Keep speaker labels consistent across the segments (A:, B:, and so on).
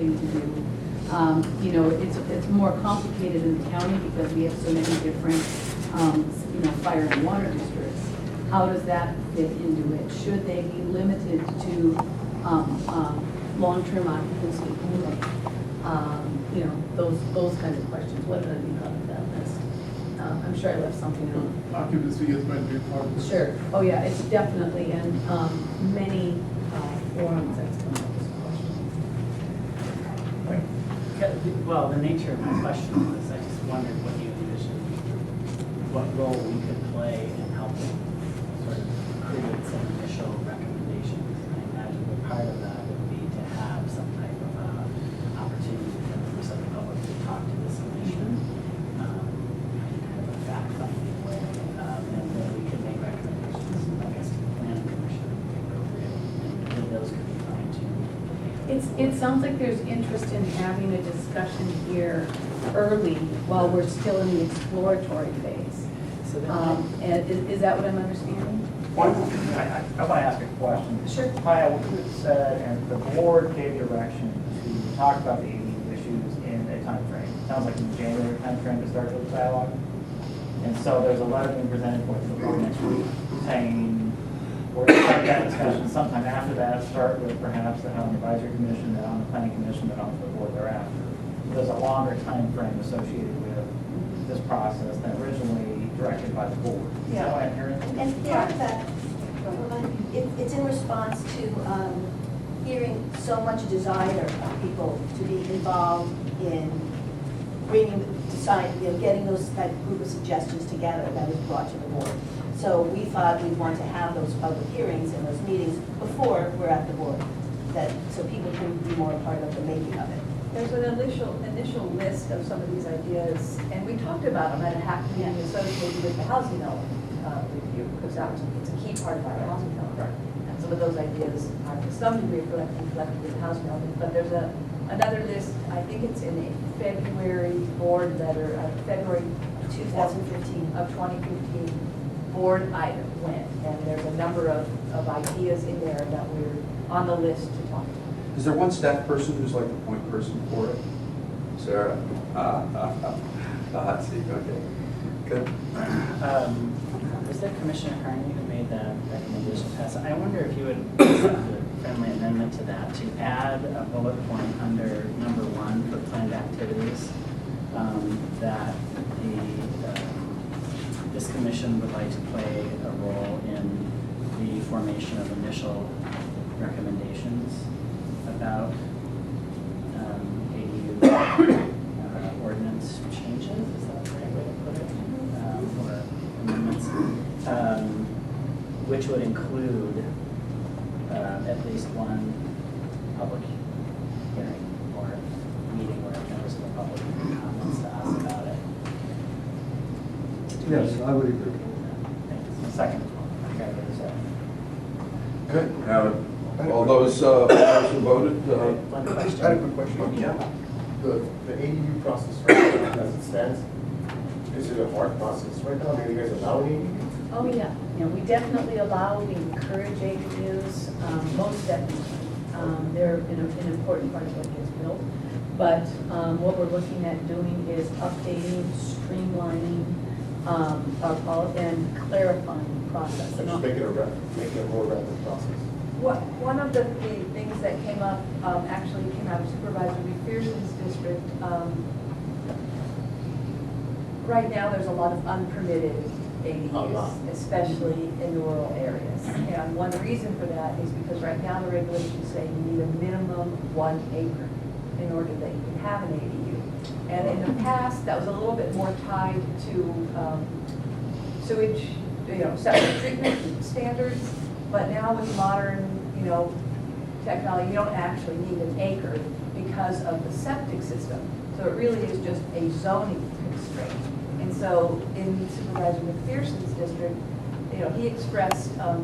A: thing to do. You know, it's more complicated in the county because we have so many different, you know, fire and water districts. How does that fit into it? Should they be limited to long-term occupancy only? You know, those kinds of questions. What did I leave out of that list? I'm sure I left something out.
B: Occupancy is meant to be part of it.
A: Sure. Oh, yeah, it's definitely in many forums that's come up as a question.
C: Well, the nature of my question was, I just wondered what you envisioned, what role we could play in helping sort of create some initial recommendations. And I imagine that part of that would be to have some type of opportunity for members of the public to talk to this commission, kind of a fact-finding way, and then we could make recommendations, I guess, to the planning commission if appropriate, and those could be fine-tuned.
A: It sounds like there's interest in having a discussion here early while we're still in the exploratory phase.
C: So
A: And is that what I'm understanding?
D: I want to ask a question.
A: Sure.
D: Hi, what you said, and the board gave direction to talk about the ADU issues in a time frame. Sounds like in the January time frame to start with dialogue. And so there's a letter being presented for the board next week saying we're going to start that discussion sometime after that, start with perhaps the Housing Advisory Commission, then on the Planning Commission, then on to the board thereafter. There's a longer time frame associated with this process than originally directed by the board. Is that what I'm hearing?
E: And part of that, it's in response to hearing so much desire of people to be involved in getting that group of suggestions together that was brought to the board. So we thought we'd want to have those public hearings and those meetings before we're at the board, so people can be more a part of the making of it.
F: There's an initial list of some of these ideas, and we talked about them at a HAC meeting associated with the housing element review, because it's a key part of our housing element. And some of those ideas are to some degree reflected with the housing element, but there's another list, I think it's in a February board letter, February
E: 2015.
F: of 2015 board item went, and there's a number of ideas in there that we're on the list to talk about.
G: Is there one staff person who's like the point person for it? Sarah? The hot seat, okay. Good.
C: Was there Commissioner Carney who made that recommendation pass? I wonder if you would accept a friendly amendment to that, to add a bullet point under number 1 for planned activities, that this commission would like to play a role in the formation of initial recommendations about ADU ordinance changes, is that the right way to put it? Or amendments, which would include at least one public hearing or meeting where members of the public can comments to us about it.
H: Yes, I would agree.
C: Thanks. Second. Okay, there's a-
G: Good. All those who voted?
C: One
B: I
C: question.
B: had a quick question.
G: Yeah.
B: The ADU process right now, as it stands, is it a hard process right now? I mean, you guys allow ADU?
A: Oh, yeah. You know, we definitely allow, we encourage ADUs, most definitely. They're an important part of what gets built. But what we're looking at doing is updating, streamlining, and clarifying the process.
B: So just make it a more rapid process.
F: One of the things that came up, actually came out of Supervisor McPherson's district. Right now, there's a lot of unpermitted ADUs, especially in the rural areas. And one reason for that is because right now the regulations say you need a minimum 1 acre in order that you can have an ADU. And in the past, that was a little bit more tied to sewage, septic treatment standards. But now with modern, technology, you don't actually need an acre because of the septic system. So it really is just a zoning constraint. And so in Supervisor McPherson's district, he expressed a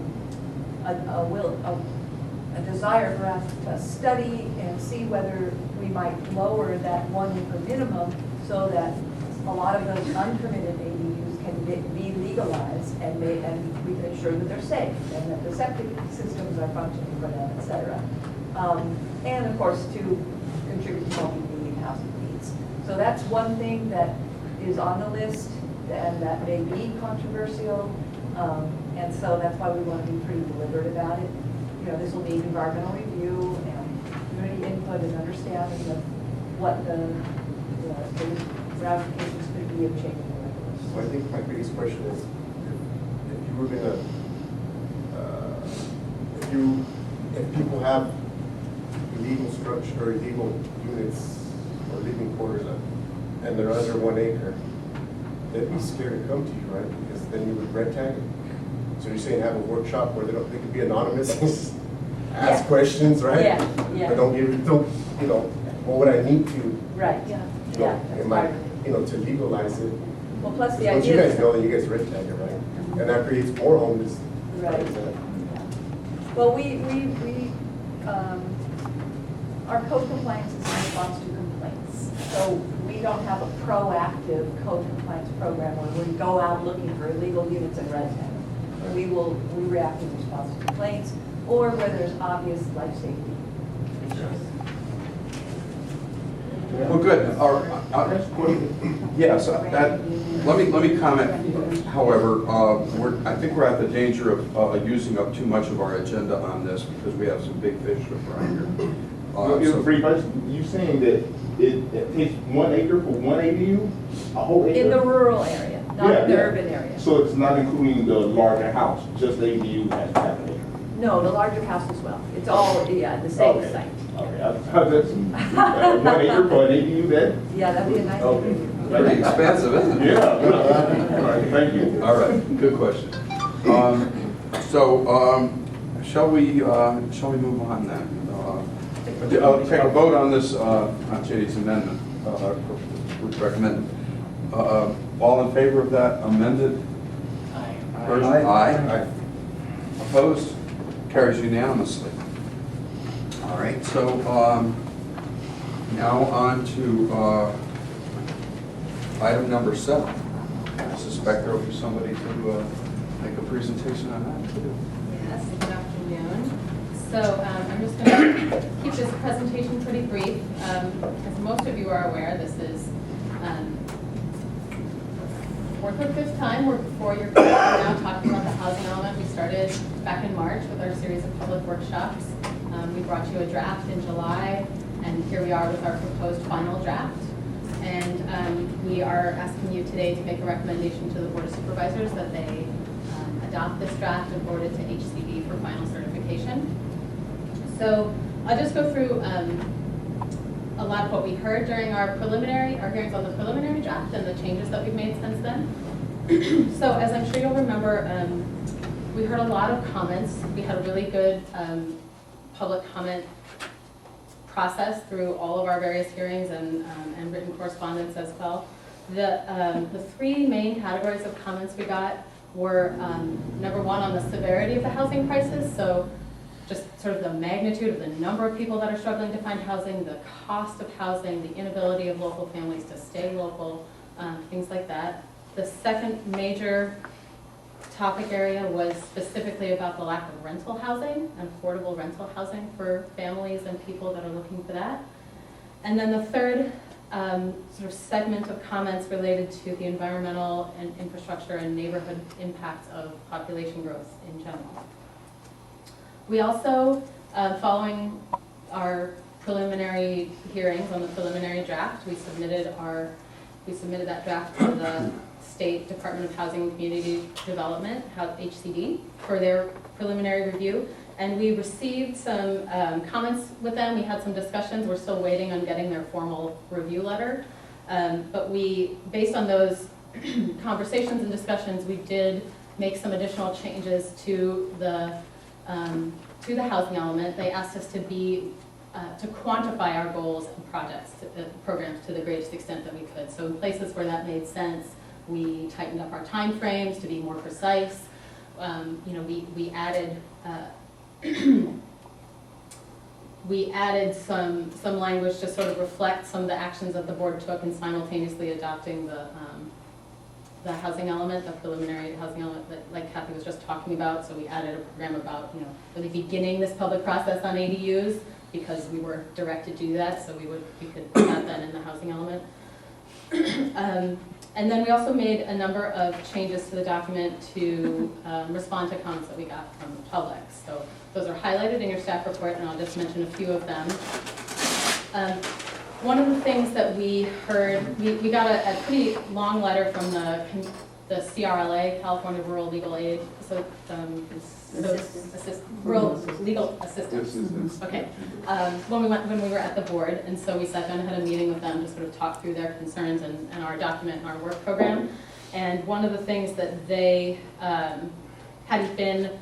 F: desire for us to study and see whether we might lower that 1 acre minimum so that a lot of those unpermitted ADUs can be legalized and we can ensure that they're safe and that the septic systems are functioning for them, et cetera. And of course, to contribute to multi-unit housing needs. So that's one thing that is on the list, and that may be controversial. And so that's why we want to be pretty deliberate about it. You know, this will need environmental review and community input and understanding of what the ramifications could be of changing the regulations.
B: So I think my biggest question is, if you were gonna, if people have illegal structure or illegal units or living quarters and they're under 1 acre, they'd be scared to come to you, right? Because then you would red tag it. So you're saying have a workshop where they could be anonymous, ask questions, right?
F: Yeah.
B: But don't, you know, what would I need to,
F: Right, yeah.
B: you know,
F: That's
B: am
F: part
B: I,
F: of it.
B: you know, to legalize it?
F: Well, plus the
B: Once
F: idea.
B: you guys know that you guys red tag it, right? And that creates more homeless.
F: Right. Well, our code compliance is in response to complaints. So we don't have a proactive code compliance program where we go out looking for illegal units and red tag them. We react in response to complaints or where there's obvious life safety issues.
G: Well, good. Yes, let me comment, however, I think we're at the danger of using up too much of our agenda on this because we have some big fish to fry here.
H: You're free person. You saying that it takes 1 acre for 1 ADU? A whole acre?
F: In the rural area, not in the urban area.
H: So it's not including the larger house, just the ADU has half an acre?
F: No, the larger house as well. It's all, the same
H: Okay.
F: site.
H: Okay, I thought that's 1 acre for an ADU then?
F: Yeah, that'd be a nice.
H: Okay.
G: Pretty expensive, isn't it?
H: Yeah. All right, thank you.
G: All right, good question. Shall we move on then? I'll take a vote on this, on J.D.'s amendment, recommended. All in favor of that amended version? Aye. Opposed? Carries unanimously. All right, so now on to item number 7. I suspect there will be somebody to make a presentation on that too.
I: Yes, good afternoon. So I'm just going to keep this presentation pretty brief. As most of you are aware, this is fourth or fifth time we're before your committee now talking about the housing element. We started back in March with our series of public workshops. We brought you a draft in July, and here we are with our proposed final draft. And we are asking you today to make a recommendation to the Board of Supervisors that they adopt this draft and forward it to HCD for final certification. So I'll just go through a lot of what we heard during our hearings on the preliminary draft and the changes that we've made since then. So as I'm sure you'll remember, we heard a lot of comments. We had a really good public comment process through all of our various hearings and written correspondence as well. The 3 main categories of comments we got were number 1 on the severity of the housing crisis. So just sort of the magnitude of the number of people that are struggling to find housing, the cost of housing, the inability of local families to stay local, things like that. The second major topic area was specifically about the lack of rental housing and affordable rental housing for families and people that are looking for that. And then the third sort of segment of comments related to the environmental and infrastructure and neighborhood impacts of population growth in general. We also, following our preliminary hearings on the preliminary draft, we submitted that draft to the State Department of Housing and Community Development, HCD, for their preliminary review. And we received some comments with them. We had some discussions. We're still waiting on getting their formal review letter. But based on those conversations and discussions, we did make some additional changes to the housing element. They asked us to quantify our goals and programs to the greatest extent that we could. So in places where that made sense, we tightened up our timeframes to be more precise. We added we added some language to sort of reflect some of the actions that the board took in simultaneously adopting the housing element, the preliminary housing element that like Kathy was just talking about. So we added a program about really beginning this public process on ADUs because we were directed to do that, so we could put that then in the housing element. And then we also made a number of changes to the document to respond to comments that we got from the public. So those are highlighted in your staff report, and I'll just mention a few of them. One of the things that we heard, we got a pretty long letter from the CRLA, California Rural Legal Aid, Rural Legal Assistance. Okay. When we were at the board, and so we sat down and had a meeting with them to sort of talk through their concerns and our document and our work program. And one of the things that they hadn't been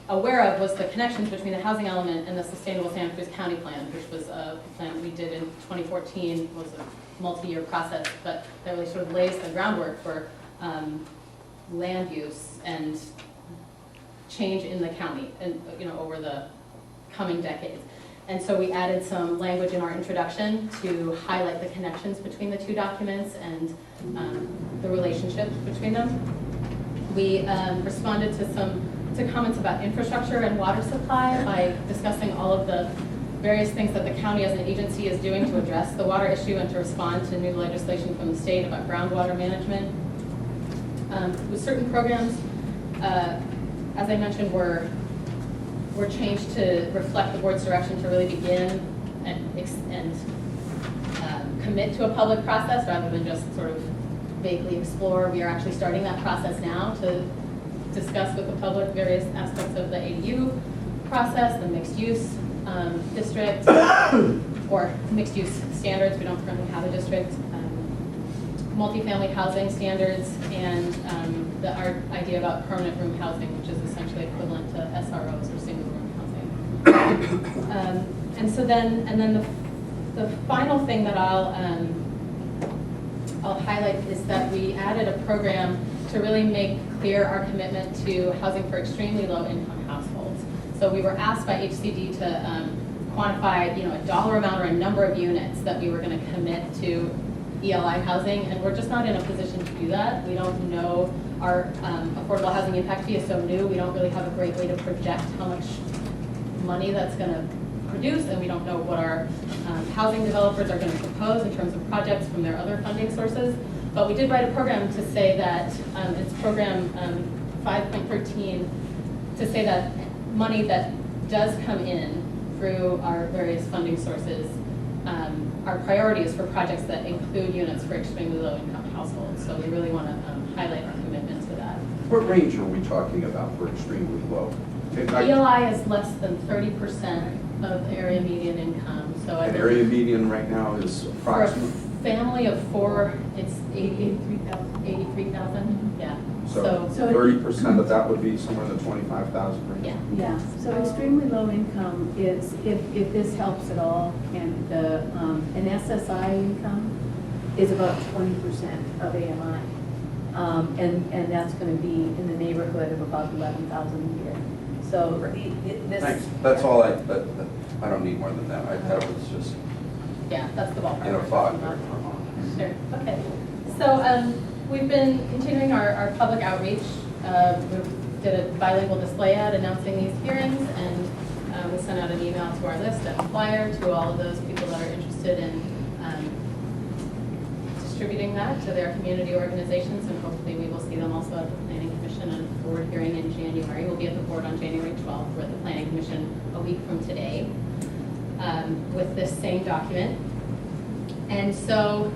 I: aware of was the connections between the housing element and the Sustainable Santa Cruz County Plan, which was a plan that we did in 2014. It was a multi-year process, but that really sort of lays the groundwork for land use and change in the county, and over the coming decades. And so we added some language in our introduction to highlight the connections between the two documents and the relationships between them. We responded to comments about infrastructure and water supply by discussing all of the various things that the county as an agency is doing to address the water issue and to respond to new legislation from the state about groundwater management. With certain programs, as I mentioned, were changed to reflect the board's direction to really begin and commit to a public process rather than just sort of vaguely explore. We are actually starting that process now to discuss with the public various aspects of the ADU process, the mixed use district, or mixed use standards. We don't currently have a district. Multifamily housing standards, and our idea about permanent room housing, which is essentially equivalent to SROs or single room housing. And then the final thing that I'll highlight is that we added a program to really make clear our commitment to housing for extremely low income households. So we were asked by HCD to quantify, a dollar amount or a number of units that we were going to commit to ELI housing, and we're just not in a position to do that. We don't know, our affordable housing impact fee is so new, we don't really have a great way to project how much money that's going to produce, and we don't know what our housing developers are going to propose in terms of projects from their other funding sources. But we did write a program to say that, it's program 5.13, to say that money that does come in through our various funding sources, our priority is for projects that include units for extremely low income households. So we really want to highlight our commitment to that.
G: What range are we talking about for extremely low?
I: ELI is less than 30% of the area median income. So
G: an area median right now is approximately?
I: For a family of four, it's 83,000, yeah.
G: So 30% of that would be somewhere in the 25,000 range?
A: Yeah, so extremely low income is, if this helps at all, and an SSI income is about 20% of AMI. And that's going to be in the neighborhood of about 11,000 a year. So this.
G: Thanks. That's all I don't need more than that. That was just.
I: Yeah, that's the ballpark.
G: In a fog.
I: Sure, okay. So we've been continuing our public outreach. We did a bilingual display ad announcing these hearings, and we sent out an email to our list and a flyer to all of those people that are interested in distributing that to their community organizations, and hopefully we will see them also at the Planning Commission and a board hearing in January. We'll be at the board on January 12th. We're at the Planning Commission a week from today with this same document. And so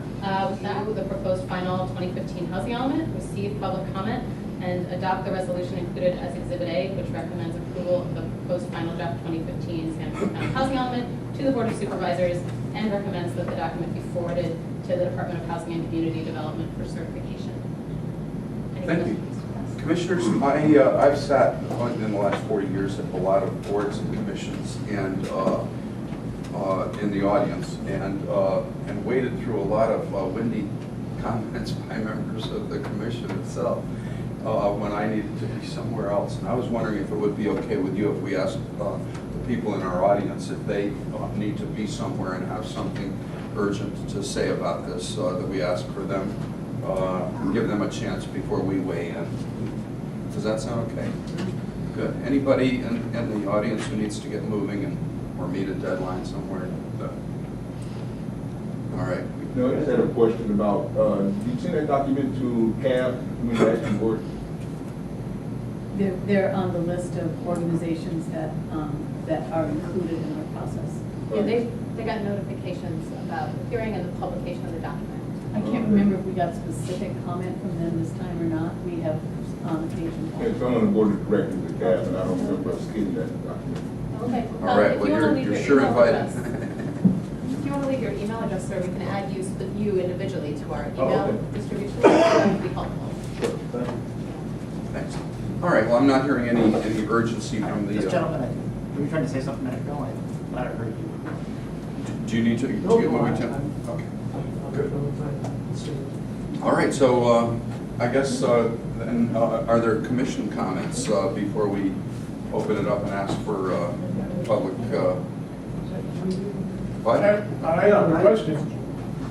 I: with that, the proposed final 2015 housing element, receive public comment, and adopt the resolution included as Exhibit A, which recommends approval of the proposed final draft 2015 Santa Cruz County housing element to the Board of Supervisors, and recommends that the document be forwarded to the Department of Housing and Community Development for certification. Any
G: Thank you.
I: questions?
G: Commissioners, I've sat in the last 40 years at a lot of boards and commissions and in the audience, and waded through a lot of windy comments by members of the commission itself when I needed to be somewhere else. And I was wondering if it would be okay with you if we asked the people in our audience if they need to be somewhere and have something urgent to say about this, that we ask for them, give them a chance before we weigh in. Does that sound okay? Good. Anybody in the audience who needs to get moving and or meet a deadline somewhere. All right.
H: No, I just had a question about, did you send that document to CAB, Community Action Board?
A: They're on the list of organizations that are included in our process.
I: Yeah, they got notifications about the hearing and the publication of the document.
A: I can't remember if we got specific comment from them this time or not. We have on occasion.
H: Yeah, so I'm on the board of directors of CAB, and I don't remember us getting that document.
I: Okay.
G: All right,
I: If
G: well,
I: you wanna
G: you're
I: leave your
G: sure
I: email
G: invited.
I: address- If you want to leave your email address, sir, we can add you individually to our email
H: okay.
I: distribution. That would be helpful.
H: Sure, thank you.
G: Thanks. All right, well, I'm not hearing any urgency from the.
D: This gentleman, were you trying to say something a minute ago? I thought I heard you.
G: Do you need to?
J: No,
G: do you want me to?
J: I'm-
G: Okay.
J: Good.
G: All right, so I guess then, are there commission comments before we open it up and ask for public? What?
J: I have a question.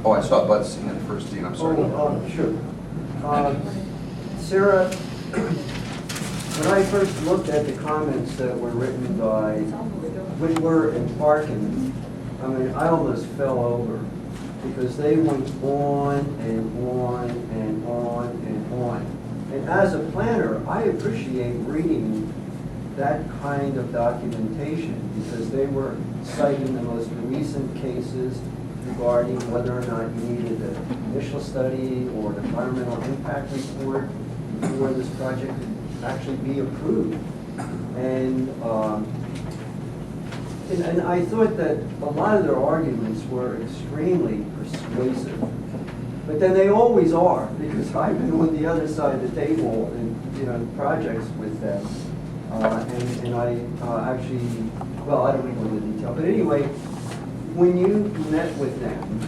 G: Oh, I saw Bud's hand first, Dean, I'm sorry.
J: Sure. Sarah, when I first looked at the comments that were written by Whitwer and Parkin, I mean, I almost fell over because they went on and on and on and on. And as a planner, I appreciate reading that kind of documentation because they were citing the most recent cases regarding whether or not you needed an initial study or an environmental impact report before this project could actually be approved. And I thought that a lot of their arguments were extremely persuasive. But then they always are, because I've been on the other side of the table in projects with them. And I actually, well, I don't even go into detail, but anyway, when you met with them,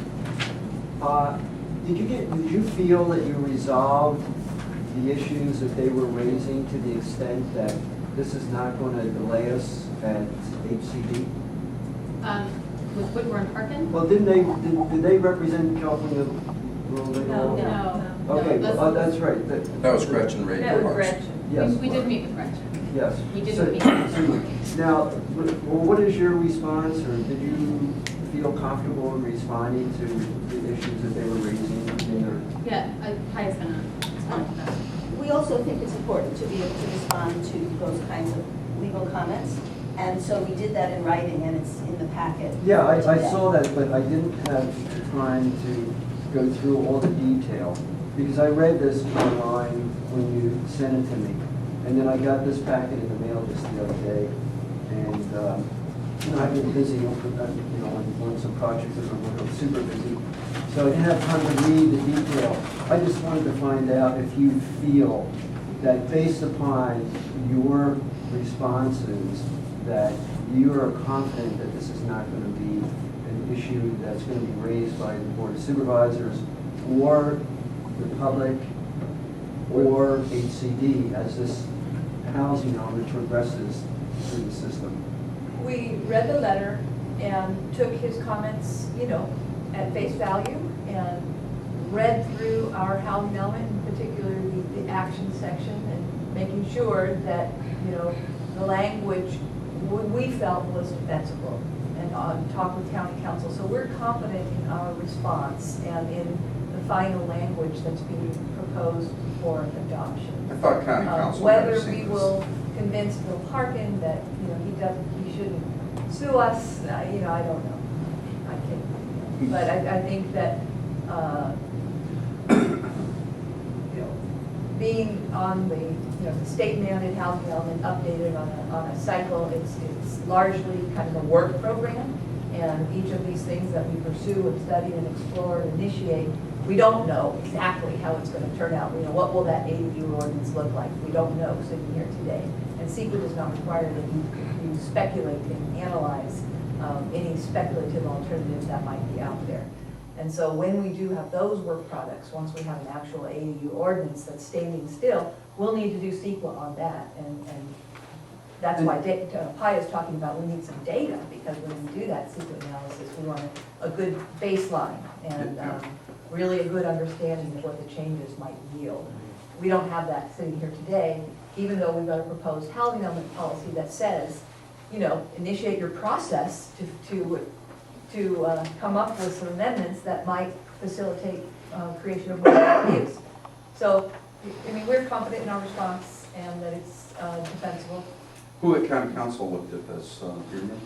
J: did you feel that you resolved the issues that they were raising to the extent that this is not going to delay us at HCD?
I: With Whitwer and Parkin?
J: Well, did they represent California Rural Legal?
I: No.
J: Okay,
I: No,
J: that's right.
G: That was Gretchen Ray.
F: That was Gretchen.
J: Yes.
I: We did meet with Gretchen.
J: Yes.
I: We didn't
J: So-
I: meet.
J: Now, well, what is your response, or did you feel comfortable in responding to the issues that they were raising in their?
I: Yeah, Pi is gonna respond to that.
E: We also think it's important to be able to respond to those kinds of legal comments. And so we did that in writing, and it's in the packet.
J: Yeah, I
E: today.
J: saw that, but I didn't have time to go through all the detail, because I read this online when you sent it to me. And then I got this packet in the mail just the other day, and, I've been busy, on some projects that I'm super busy. So I didn't have time to read the detail. I just wanted to find out if you feel that based upon your responses, that you are confident that this is not going to be an issue that's going to be raised by the Board of Supervisors or the public or HCD as this housing element progresses through the system.
F: We read the letter and took his comments, at face value and read through our housing element, in particular the action section, and making sure that, the language we felt was defensible, and talked with county council. So we're confident in our response and in the final language that's being proposed for adoption.
G: I thought county council.
F: Whether
G: had seen
F: we
G: this.
F: will convince Bill Parkin that, he shouldn't sue us, I don't know. I can't. But I think that, being on the state-mandated housing element updated on a cycle, it's largely kind of a work program. And each of these things that we pursue and study and explore and initiate, we don't know exactly how it's going to turn out. What will that ADU ordinance look like? We don't know sitting here today. And CEQA does not require that you speculate and analyze any speculative alternatives that might be out there. And so when we do have those work products, once we have an actual ADU ordinance that's standing still, we'll need to do CEQA on that. And that's why Pi is talking about we need some data, because when we do that CEQA analysis, we want a good baseline and really a good understanding of what the changes might yield. We don't have that sitting here today, even though we've got a proposed housing element policy that says, initiate your process to come up with some amendments that might facilitate creation of more ADUs. So, I mean, we're confident in our response and that it's defensible.
G: Who at county council looked at this, do you remember?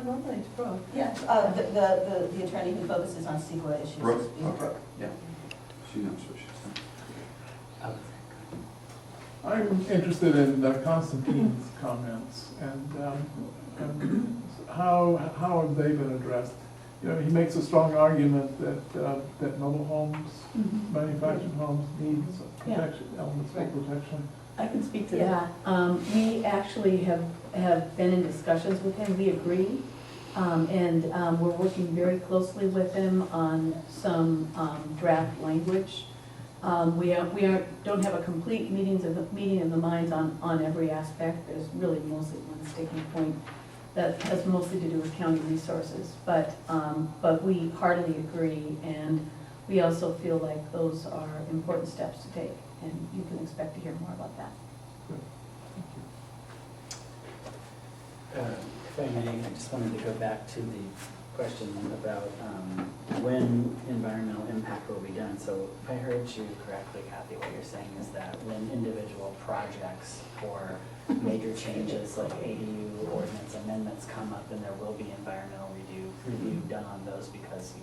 F: Normally it's Brooke.
E: Yeah, the attorney who focuses on CEQA issues.
G: Brooke?
E: is
G: Okay,
E: Brooke.
G: yeah. She knows what she's saying.
K: I'm interested in Constantine's comments and how have they been addressed? You know, he makes a strong argument that mobile homes, manufactured homes need some protection, elements of protection.
A: I can speak to that. We actually have been in discussions with him, we agree. And we're working very closely with him on some draft language. We don't have a complete meeting of the minds on every aspect. There's really mostly one sticking point that has mostly to do with county resources. But we heartily agree, and we also feel like those are important steps to take, and you can expect to hear more about that.
C: If I may, I just wanted to go back to the question about when environmental impact will be done. So if I heard you correctly, Kathy, what you're saying is that when individual projects or major changes like ADU ordinance amendments come up, then there will be environmental review done on those, because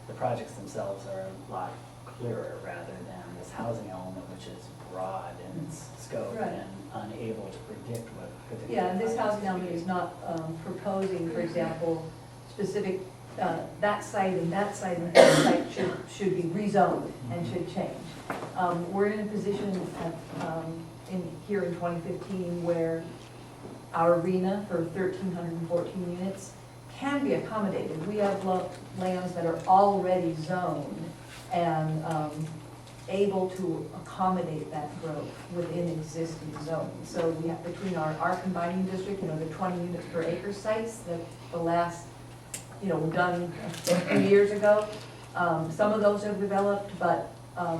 C: the projects themselves are a lot clearer rather than this housing element, which is broad in its scope
F: Right.
C: and unable to predict what particular.
F: Yeah, and this
C: projects
F: housing element is not proposing, for example, specific, that site and that site and that site should be rezoned and should change. We're in a position here in 2015 where our arena for 1,314 units can be accommodated. We have lands that are already zoned and able to accommodate that growth within existing zones. So we have, between our combining district, the 20 units per acre sites that the last, were done a few years ago. Some of those have developed, but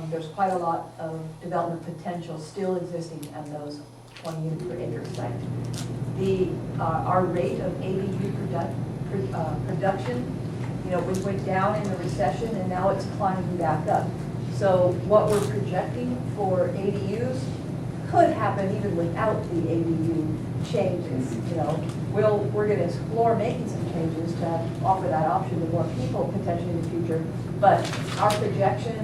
F: there's quite a lot of development potential still existing at those 20 units per acre sites. Our rate of ADU production, we went down in the recession and now it's climbing back up. So what we're projecting for ADUs could happen even without the ADU changes. We're going to explore making some changes to offer that option to more people potentially in the future. But our projection,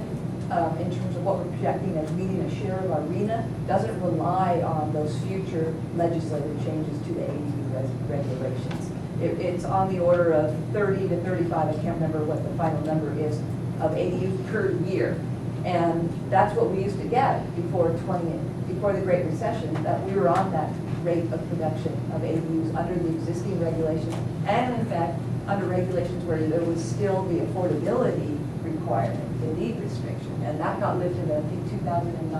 F: in terms of what we're projecting as meeting a share of our arena, doesn't rely on those future legislative changes to the ADU regulations. It's on the order of 30 to 35, I can't remember what the final number is, of ADUs per year. And that's what we used to get before the Great Recession, that we were on that rate of production of ADUs under the existing regulations, and in fact, under regulations where there was still the affordability requirement, the need restriction, and that got lifted, I think, 2009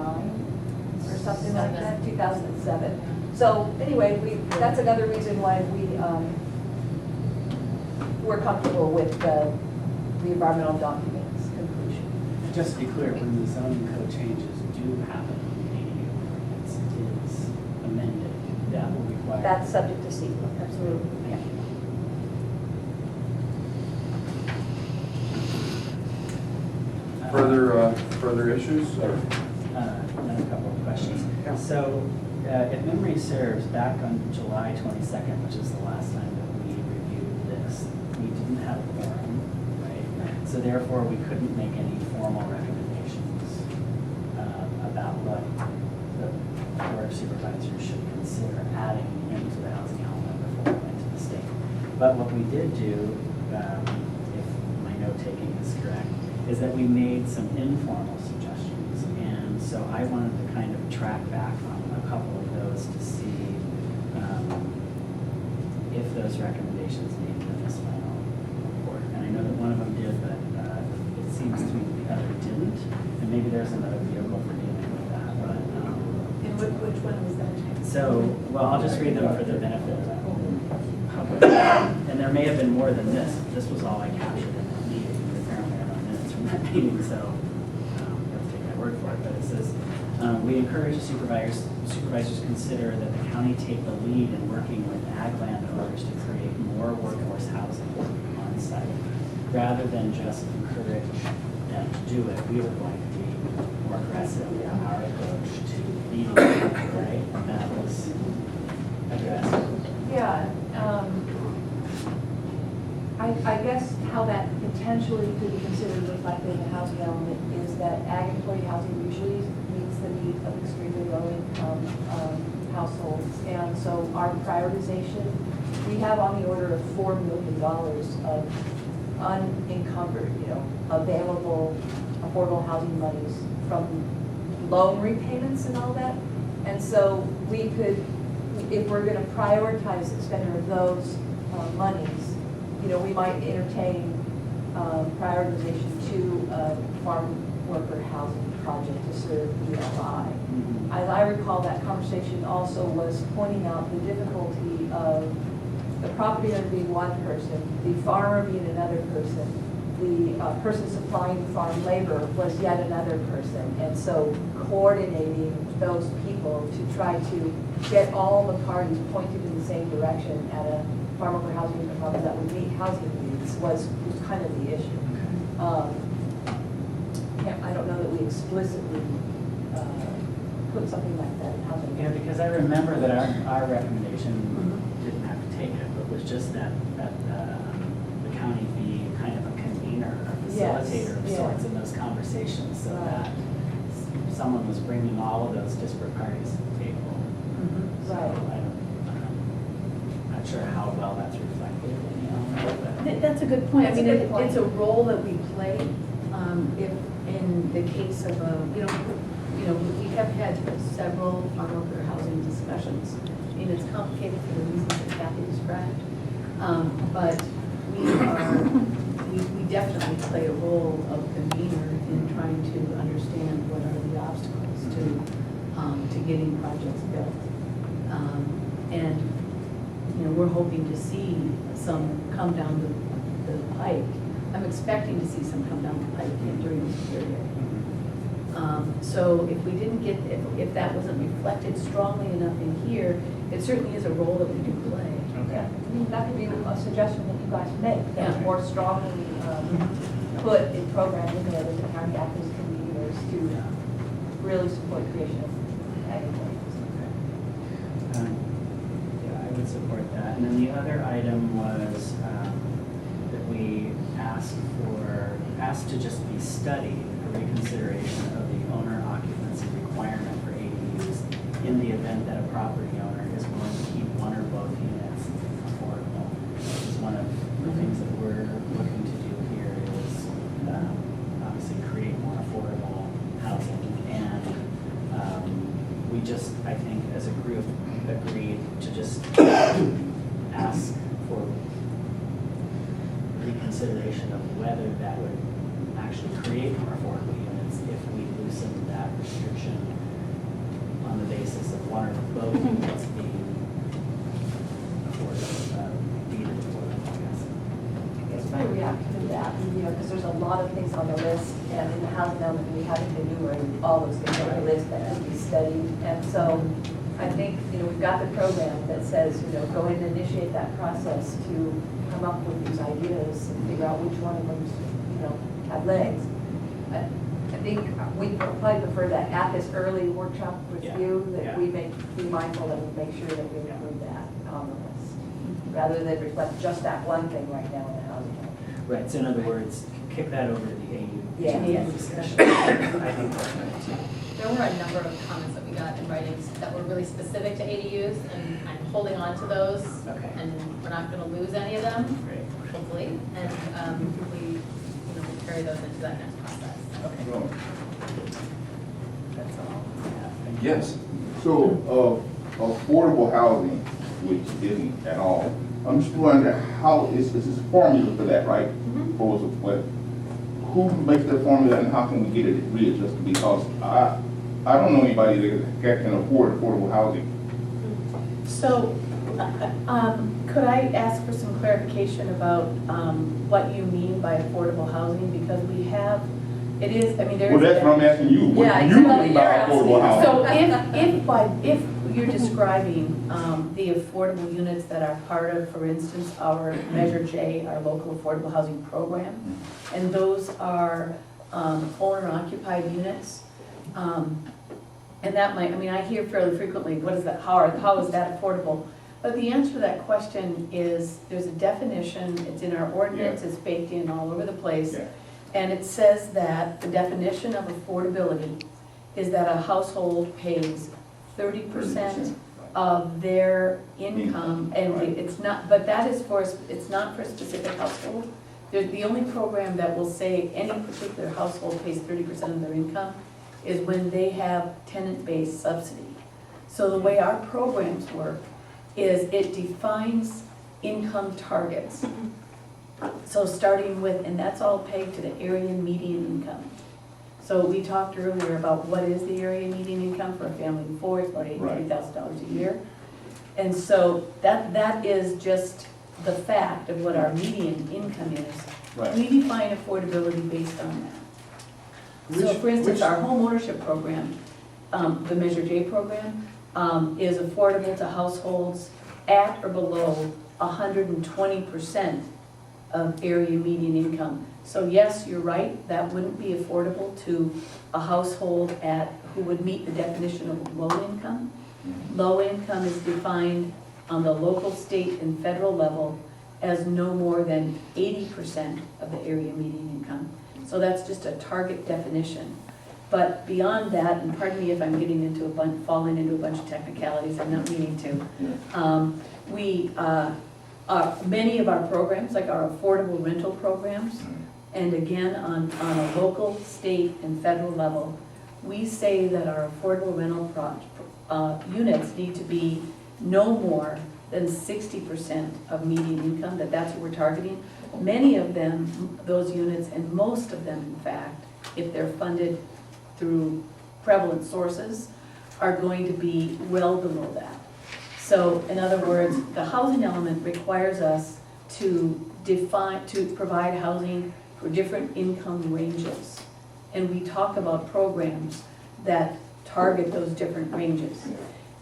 F: or something like that, 2007. So anyway, that's another reason why we're comfortable with the environmental documents conclusion.
C: Just to be clear, when the zoning code changes do happen, the ADU ordinance is amended, that will require.
F: That's subject to CEQA, absolutely, yeah.
G: Further issues? Or?
C: Another couple of questions. So, if memory serves, back on July 22nd, which is the last time that we reviewed this, we didn't have a quorum, right? So therefore, we couldn't make any formal recommendations about what the board of supervisors should consider adding into the housing element before we went to the state. But what we did do, if my note-taking is correct, is that we made some informal suggestions. And so I wanted to kind of track back on a couple of those to see if those recommendations made it in this final report. And I know that one of them did, but it seems to me that the other didn't. And maybe there's another vehicle for dealing with that. But,
F: And which one was that?
C: so, well, I'll just read them for the benefit of the public. And there may have been more than this. This was all I captured in that meeting. Apparently I have minutes from that meeting, so you have to take my word for it. But it says, We encourage supervisors consider that the county take the lead in working with ag landowners to create more workforce housing on site. Rather than just encourage them to do it, we were going to be more aggressive in our approach to leading, right? And that was addressed.
F: Yeah, I guess how that potentially could be considered reflected in the housing element is that ag employee housing usually meets the needs of extremely low income households. And so our prioritization, we have on the order of $4 million of unencumbered, available affordable housing monies from loan repayments and all that. And so we could, if we're going to prioritize the expenditure of those monies, we might entertain prioritization to a farm worker housing project to serve ELI. As I recall, that conversation also was pointing out the difficulty of the property owner being one person, the farmer being another person, the person supplying the farm labor was yet another person. And so coordinating those people to try to get all the parties pointed in the same direction at a farm worker housing department that would meet housing needs was kind of the issue. I don't know that we explicitly put something like that in housing.
C: Yeah, because I remember that our recommendation didn't have to take it, but was just that the county be kind of a convener or facilitator of sorts in those conversations, so that someone was bringing all of those disparate parties to the table. So I'm not sure how well that's reflected in the element, but
A: That's a good point.
F: That's
A: I
F: a
A: mean,
F: good point.
A: it's a role that we play. If in the case of we have had several farm worker housing discussions. I mean, it's complicated for the reasons that Kathy described. But we definitely play a role of convener in trying to understand what are the obstacles to getting projects built. And we're hoping to see some come down the pike. I'm expecting to see some come down the pike during this period. So if we didn't get, if that wasn't reflected strongly enough in here, it certainly is a role that we do play.
F: Yeah, that could be a suggestion that you guys make, that more strongly put a program in there that the county acts as conveners to really support creation of ag employees.
C: Yeah, I would support that. And then the other item was that we asked to just be studied for reconsideration of the owner occupancy requirement for ADUs in the event that a property owner is willing to keep one or both units affordable. This is one of the things that we're looking to do here is obviously create more affordable housing. And we just, I think, as a group, agreed to just ask for reconsideration of whether that would actually create more affordable units if we loosened that restriction on the basis of one or both units being affordable, deeded affordable, I guess.
F: I guess my reaction to that, because there's a lot of things on the list, and in the housing element, we haven't enumerated all those things on the list that have to be studied. And so I think, we've got the program that says, go ahead and initiate that process to come up with these ideas and figure out which one of them, have legs. I think we probably prefer that at this early workshop review, that we be mindful that we make sure that we include that on the list, rather than reflect just that one thing right now in the housing element.
C: Right, so in other words, kick that over to the AU.
F: Yeah.
C: Discussion. I think that's right too.
I: There were a number of comments that we got in writings that were really specific to ADUs, and I'm holding on to those.
C: Okay.
I: And we're not going to lose any of them,
C: Great.
I: hopefully, and we we'll carry those into that next process.
C: Okay. That's all. Yeah, thank you.
G: Yes.
H: So, affordable housing, which isn't at all, I'm just wondering how is this formula for that, right? Proposal, but who makes that formula and how can we get it readjusted? Because I don't know anybody that can afford affordable housing.
A: So, could I ask for some clarification about what you mean by affordable housing? Because we have It is, I mean, there is.
H: Well, that's what I'm asking you. What
F: Yeah,
H: do you
F: exactly.
H: think about affordable housing?
A: So if you're describing the affordable units that are part of, for instance, our Measure J, our local affordable housing program, and those are owner-occupied units, and that might, I mean, I hear fairly frequently, what is that, how is that affordable? But the answer to that question is, there's a definition, it's in our ordinance, it's baked in all over the place.
H: Yeah.
A: And it says that the definition of affordability is that a household pays 30% of their income, and
H: Right.
A: it's not, but that is for, it's not for a specific household. There's, the only program that will say any particular household pays 30% of their income is when they have tenant-based subsidy. So the way our programs work is it defines income targets. So starting with, and that's all pegged to the area median income. So we talked earlier about what is the area median income for a family of four, it's about $83,000 a year. And so that is just the fact of what our median income is.
H: Right.
A: We define affordability based on that. So for instance, our home ownership program, the Measure J program, is affordable to households at or below 120% of area median income. So yes, you're right, that wouldn't be affordable to a household who would meet the definition of low income. Low income is defined on the local, state, and federal level as no more than 80% of the area median income. So that's just a target definition. But beyond that, and pardon me if I'm getting into falling into a bunch of technicalities, I'm not meaning to. Many of our programs, like our affordable rental programs, and again, on a local, state, and federal level, we say that our affordable rental units need to be no more than 60% of median income, that's what we're targeting. Many of them, those units, and most of them, in fact, if they're funded through prevalent sources, are going to be well below that. So, in other words, the housing element requires us to provide housing for different income ranges. And we talk about programs that target those different ranges.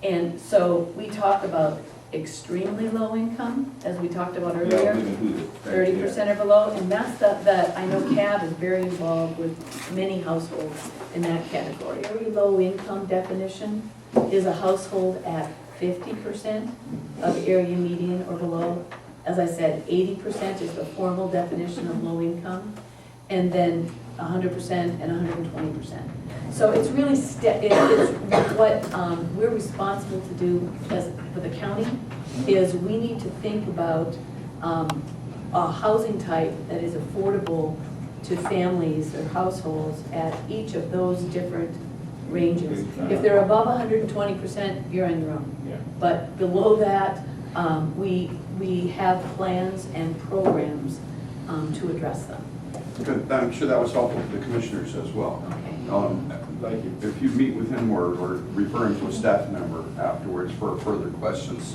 A: And so we talk about extremely low income, as we talked about earlier, 30% or below, and that's that I know CAB is very involved with many households in that category. Very low income definition is a household at 50% of area median or below. As I said, 80% is the formal definition of low income, and then 100% and 120%. So it's really, it's what we're responsible to do for the county, is we need to think about a housing type that is affordable to families or households at each of those different ranges. If they're above 120%, you're on your own.
H: Yeah.
A: But below that, we have plans and programs to address them.
G: Good. I'm sure that was helpful to the commissioners as well.
A: Okay.
G: If you meet with him or refer him to a staff member afterwards for further questions,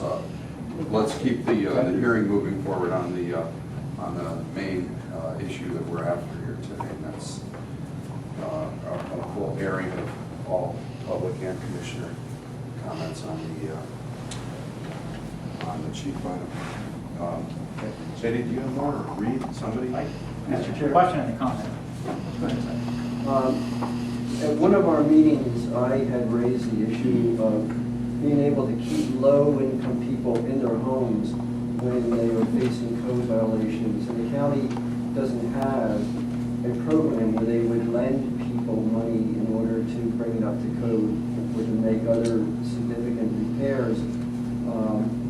G: let's keep the hearing moving forward on the main issue that we're after here today, and that's a full airing of all public and commissioner comments on the chief item. JD, do you have more, or Reed, somebody?
D: Mr. Chair. Question and a comment.
J: At one of our meetings, I had raised the issue of being able to keep low-income people in their homes when they are facing code violations. And the county doesn't have a program where they would lend people money in order to bring it up to code or to make other significant repairs.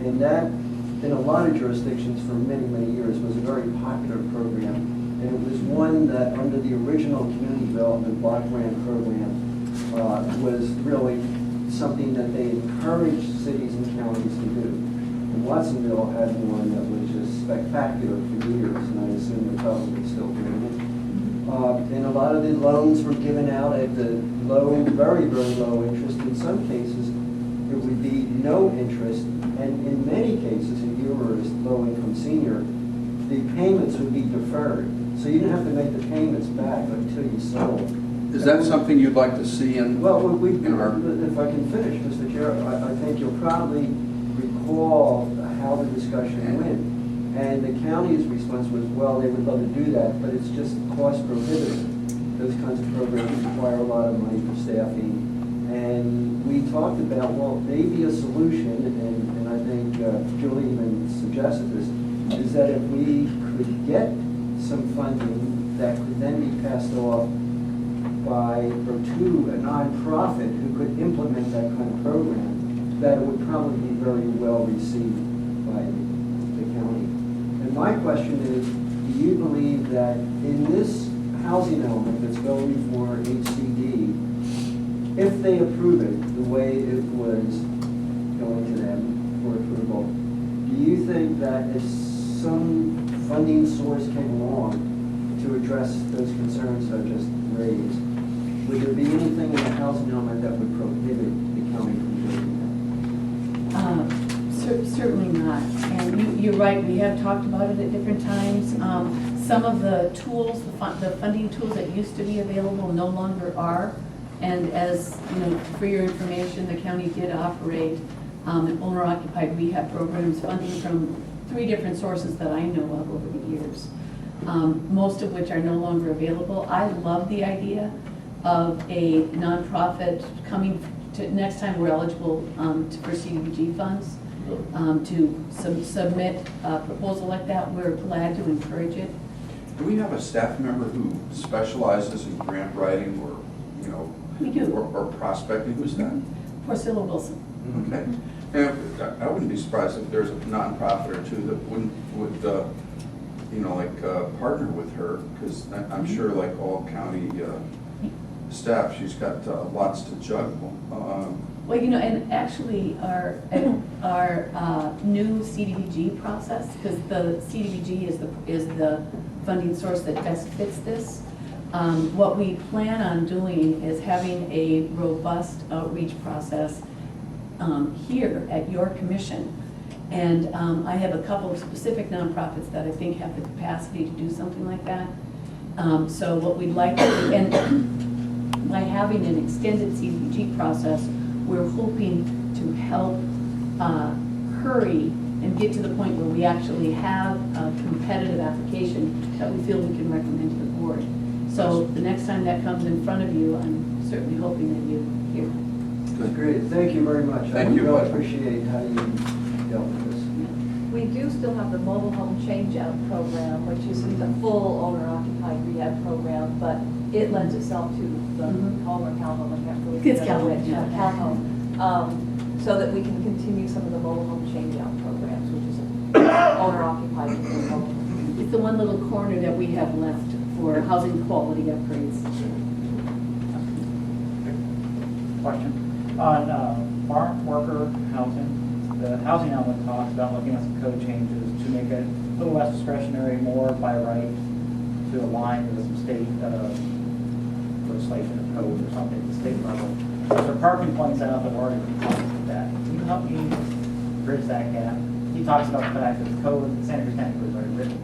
J: And that, in a lot of jurisdictions for many, many years, was a very popular program. And it was one that, under the original community development block grant program, was really something that they encouraged cities and counties to do. And Watsonville had one that was just spectacular for years, and I assume they're probably still doing it. And a lot of the loans were given out at the low, very, very low interest. In some cases, it would be no interest, and in many cases, if you were a low-income senior, the payments would be deferred. So you didn't have to make the payments back until you sold.
G: Is that something you'd like to see in?
J: Well,
G: in our-
J: if I can finish, Mr. Chair, I think you'll probably recall how the discussion went. And the county's response was, well, they would love to do that, but it's just cost prohibitive. Those kinds of programs require a lot of money for staffing. And we talked about, well, maybe a solution, and I think Julie even suggested this, is that if we could get some funding that could then be passed off by or to a nonprofit who could implement that kind of program, that it would probably be very well received by the county. And my question is, do you believe that in this housing element that's going for HCD, if they approve it the way it was going to them for approval, do you think that if some funding source came along to address those concerns that I just raised, would there be anything in the housing element that would prohibit the county from doing that?
A: Certainly not. And you're right, we have talked about it at different times. Some of the tools, the funding tools that used to be available no longer are. And as, you know, for your information, the county did operate an owner-occupied rehab programs funding from 3 different sources that I know of over the years, most of which are no longer available. I love the idea of a nonprofit coming to, next time we're eligible for CDBG funds, to submit a proposal like that. We're glad to encourage it.
G: Do we have a staff member who specializes in grant writing or, you know,
A: We do.
G: or prospecting? Who's that?
A: Priscilla Wilson.
G: Okay. And I wouldn't be surprised if there's a nonprofit or two that would you know, like partner with her, because I'm sure like all county staff, she's got lots to juggle.
A: Well, you know, and actually our new CDBG process, because the CDBG is the funding source that best fits this. What we plan on doing is having a robust outreach process here at your commission. And I have a couple of specific nonprofits that I think have the capacity to do something like that. So what we'd like to do, and by having an extended CDBG process, we're hoping to help hurry and get to the point where we actually have a competitive application that we feel we can recommend to the board. So the next time that comes in front of you, I'm certainly hoping that you hear.
J: That's great. Thank you very much.
G: Thank you.
J: I really appreciate how you dealt with this.
F: We do still have the mobile home change-out program, which isn't the full owner-occupied rehab program, but it lends itself to the home or townhome, I can't really
A: It's
F: remember which,
A: townhome, yeah.
F: townhome, so that we can continue some of the mobile home change-out programs, which is owner-occupied mobile home.
A: It's the one little corner that we have left for housing quality upgrades.
D: Question. On farm worker housing, the housing element talks about looking at some code changes to make it a little less discretionary, more by right, to align with some state legislation or code or something at the state level. So Parkin points out that we're already compliant with that. Can you help me bridge that gap? He talks about the fact that the code, the Senator Standing Code is already written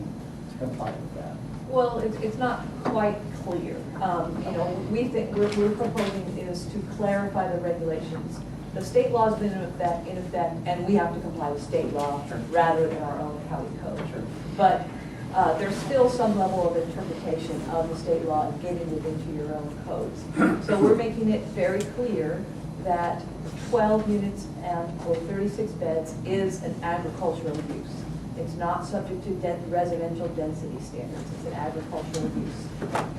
D: to comply with that.
F: Well, it's not quite clear. You know, we think we're proposing is to clarify the regulations. The state law's been in effect, and we have to comply with state law rather than our own county code. But there's still some level of interpretation of the state law and getting it into your own codes. So we're making it very clear that 12 units or 36 beds is an agricultural use. It's not subject to residential density standards. It's an agricultural use.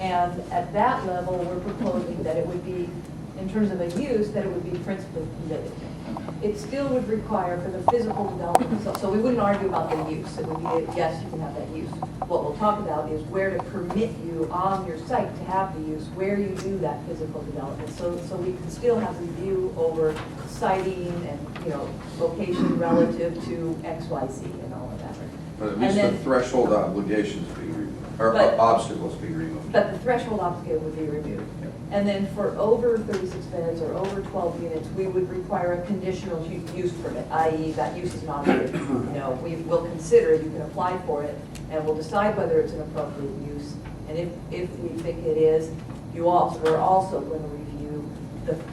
F: And at that level, we're proposing that it would be, in terms of a use, that it would be principally permitted. It still would require for the physical development, so we wouldn't argue about the use. It would be, yes, you can have that use. What we'll talk about is where to permit you on your site to have the use, where you do that physical development. So we can still have review over siting and, you know, location relative to X, Y, Z and all of that.
G: But at least the threshold obligations being Or
F: But-
G: obstacles being removed.
F: But the threshold obstacle would be removed. And then for over 36 beds or over 12 units, we would require a conditional use permit, i.e. that use is not good. You know, we will consider, you can apply for it, and we'll decide whether it's an appropriate use. And if we think it is, we're also going to review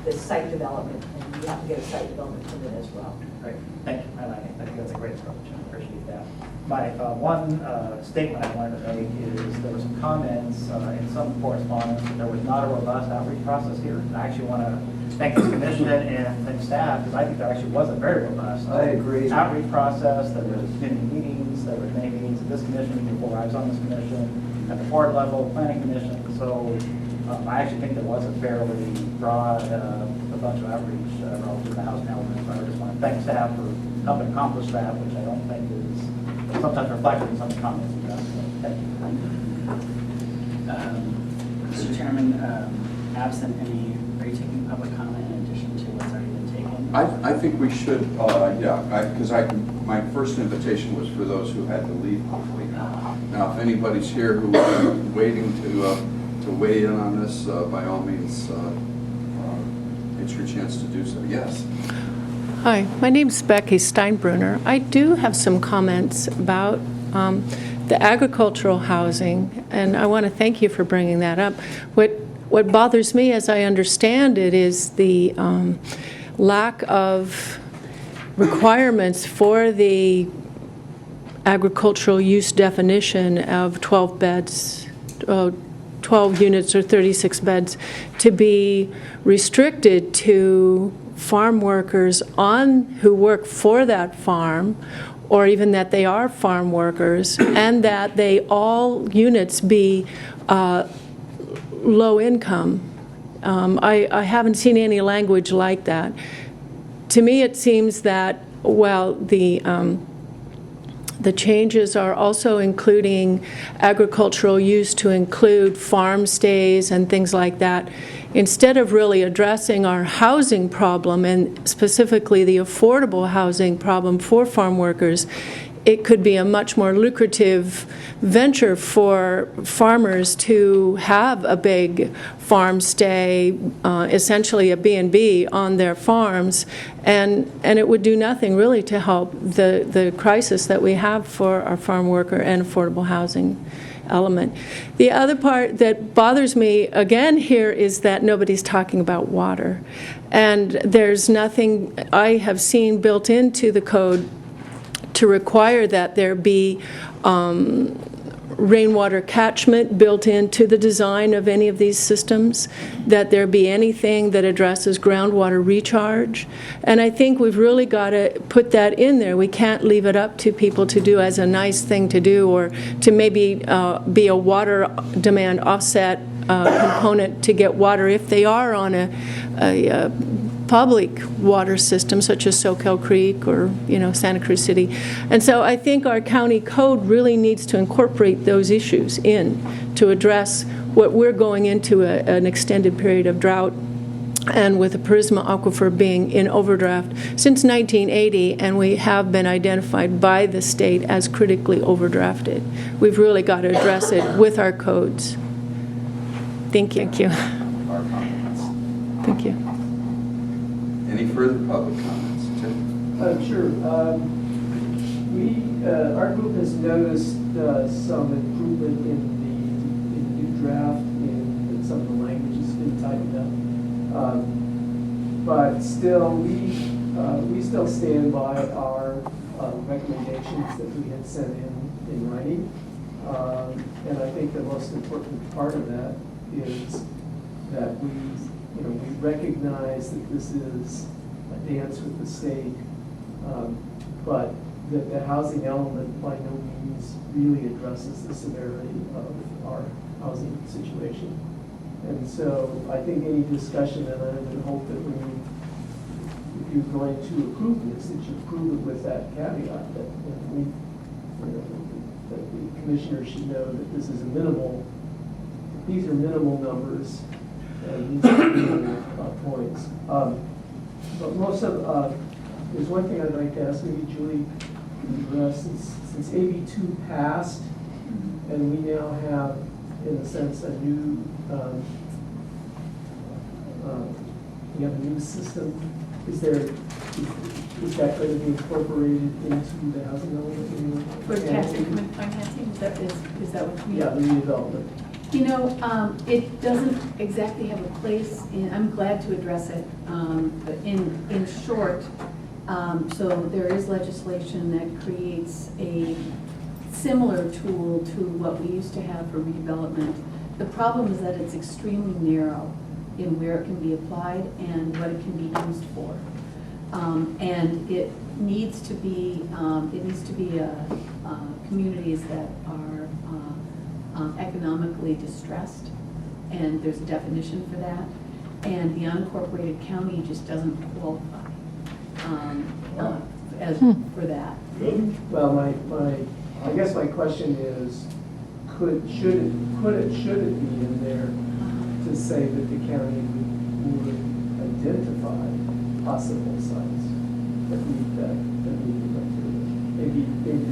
F: the site development, and you have to get a site development permit as well.
D: Great, thank you, I think that's a great approach, I appreciate that. My one statement I wanted to make is there were some comments in some correspondence that there was not a robust outreach process here. And I actually want to thank this commission and thank staff, because I think there actually was a very robust
J: I agree.
D: outreach process. There was many meetings, there were many meetings at this commission before I was on this commission, at the board level, planning commission. So I actually think there was a fairly broad, a bunch of outreach relative to the housing element. So I just want to thank staff for helping accomplish that, which I don't think is sometimes reflected in some of the comments we got. So thank you.
C: Mr. Chairman, absent any, are you taking public comment in addition to what's already been taken?
G: I think we should, because my first invitation was for those who had to leave quickly. Now, if anybody's here who is waiting to weigh in on this, by all means, it's your chance to do so. Yes.
L: Hi, my name's Becky Steinbruner. I do have some comments about the agricultural housing, and I want to thank you for bringing that up. What bothers me, as I understand it, is the lack of requirements for the agricultural use definition of 12 beds, 12 units or 36 beds, to be restricted to farm workers who work for that farm, or even that they are farm workers, and that all units be low income. I haven't seen any language like that. To me, it seems that, well, the changes are also including agricultural use to include farm stays and things like that. Instead of really addressing our housing problem, and specifically the affordable housing problem for farm workers, it could be a much more lucrative venture for farmers to have a big farm stay, essentially a B&B on their farms, and it would do nothing really to help the crisis that we have for our farm worker and affordable housing element. The other part that bothers me again here is that nobody's talking about water, and there's nothing I have seen built into the code to require that there be rainwater catchment built into the design of any of these systems, that there be anything that addresses groundwater recharge. And I think we've really got to put that in there. We can't leave it up to people to do as a nice thing to do, or to maybe be a water demand offset component to get water if they are on a public water system, such as Soquel Creek or, Santa Cruz City. And so I think our county code really needs to incorporate those issues in to address what we're going into an extended period of drought, and with the Prisma Aquifer being in overdraft since 1980, and we have been identified by the state as critically overdrafted. We've really got to address it with our codes. Thank you.
G: Our comments.
L: Thank you.
G: Any further public comments? Tim?
J: Sure. Our group has noticed some improvement in the new draft, in some of the language has been tightened up. But still, we still stand by our recommendations that we had sent in writing. And I think the most important part of that is that we recognize that this is a dance with the state, but that the housing element by no means really addresses the severity of our housing situation. And so I think any discussion, and I would hope that if you're going to approve this, that you approve it with that caveat that that the commissioners should know that this is these are minimal numbers. These are minimal points. But most of, there's one thing I'd like to ask maybe Julie can address. Since AB2 passed,
M: And we now have, in a sense, a new, we have a new system. Is that going to be incorporated into the housing element?
I: For tax increment financing, is that what you mean?
M: Yeah, the redevelopment.
I: You know, it doesn't exactly have a place, and I'm glad to address it. But in short, so there is legislation that creates a similar tool to what we used to have for redevelopment. The problem is that it's extremely narrow in where it can be applied and what it can be used for. And it needs to be communities that are economically distressed, and there's a definition for that. And the unincorporated county just doesn't qualify for that.
M: Well, I guess my question is, should it be in there to say that the county would identify possible sites that meet the criteria? Maybe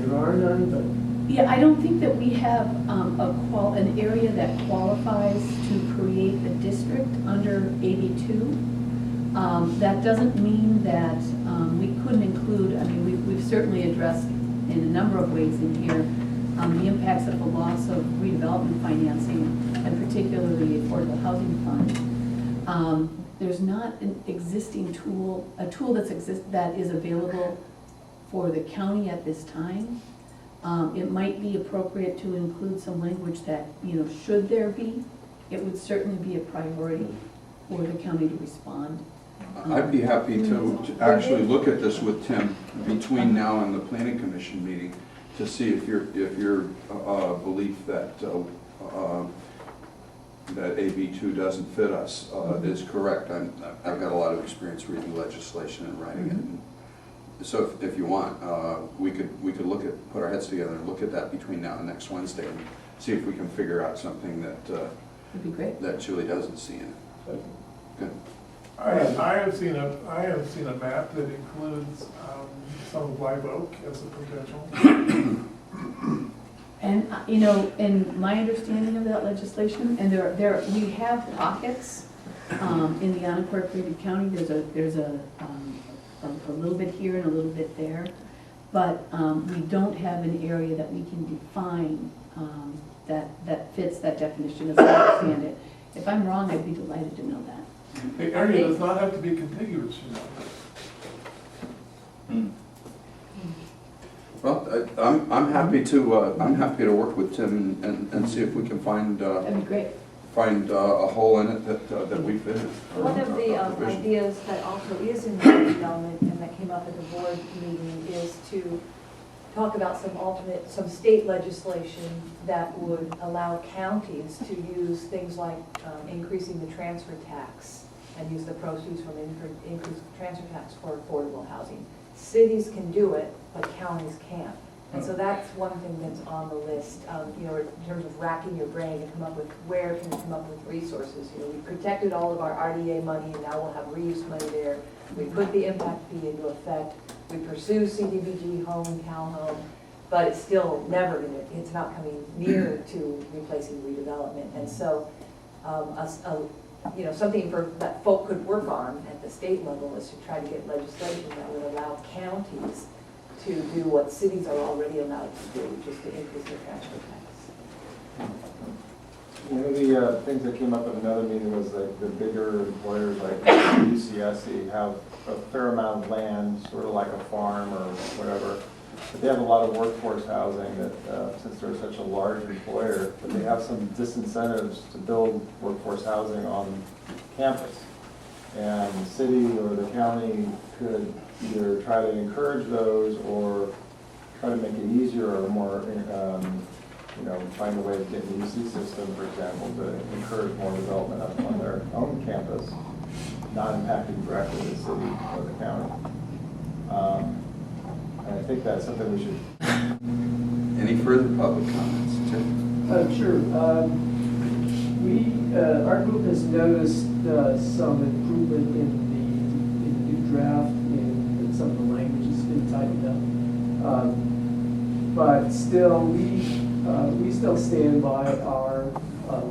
M: there are none, but.
I: Yeah, I don't think that we have an area that qualifies to create a district under AB2. That doesn't mean that we couldn't include, I mean, we've certainly addressed in a number of ways in here the impacts of the loss of redevelopment financing, and particularly the Affordable Housing Fund. There's not an existing tool, a tool that is available for the county at this time. It might be appropriate to include some language that, should there be, it would certainly be a priority for the county to respond.
G: I'd be happy to actually look at this with Tim between now and the planning commission meeting to see if your belief that that AB2 doesn't fit us is correct. I've got a lot of experience reading legislation and writing it. So if you want, we could put our heads together and look at that between now and next Wednesday and see if we can figure out something that
I: Would be great.
G: that Julie doesn't see in it. Good.
K: I have seen a map that includes some of Live Oak as a potential.
I: And, in my understanding of that legislation, and we have pockets in the unincorporated county. There's a little bit here and a little bit there, but we don't have an area that we can define that fits that definition as I understand it. If I'm wrong, I'd be delighted to know that.
K: The area does not have to be contiguous,
G: Well, I'm happy to work with Tim and see if we can find
I: That'd be great.
G: a hole in it that we fit in.
F: One of the ideas that also is in the development and that came up at the board meeting is to talk about some state legislation that would allow counties to use things like increasing the transfer tax and use the proceeds from increased transfer tax for affordable housing. Cities can do it, but counties can't. And so that's one thing that's on the list, in terms of racking your brain to come up with where can we come up with resources. We protected all of our RDA money, and now we'll have reuse money there. We put the impact fee into effect. We pursue CDBG home and Cal home, but it's still it's not coming near to replacing redevelopment. And so, something that folk could work on at the state level is to try to get legislation that would allow counties to do what cities are already allowed to do, which is to increase their transfer tax.
N: One of the things that came up at another meeting was like the bigger employers like UCSC have a fair amount of land, sort of like a farm or whatever. But they have a lot of workforce housing that, since they're such a large employer, but they have some disincentives to build workforce housing on campus. And the city or the county could either try to encourage those or try to make it easier or more, find a way to get an EC system, for example, to encourage more development on their own campus, not impacting directly the city or the county. And I think that's something we should.
G: Any further public comments, Tim?
M: Sure. Our group has noticed some improvement in the new draft, in some of the language has been tightened up. But still, we still stand by our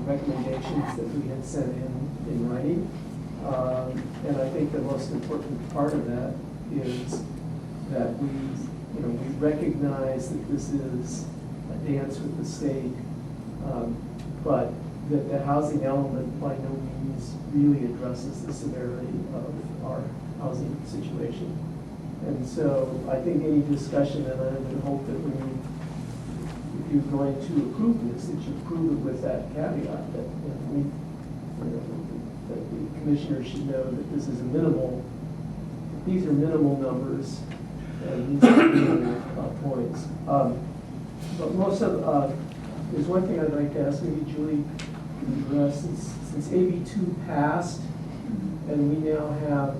M: recommendations that we had sent in writing. And I think the most important part of that is that we recognize that this is a dance with the state, but that the housing element by no means really addresses the severity of our housing situation. And so I think any discussion, and I would hope that if you're going to approve this, that you approve it with that caveat that that the commissioners should know that this is a minimal, these are minimal numbers, and these are minimal points. But most of, there's one thing I'd like to ask, maybe Julie can address, since AB2 passed, and we now have,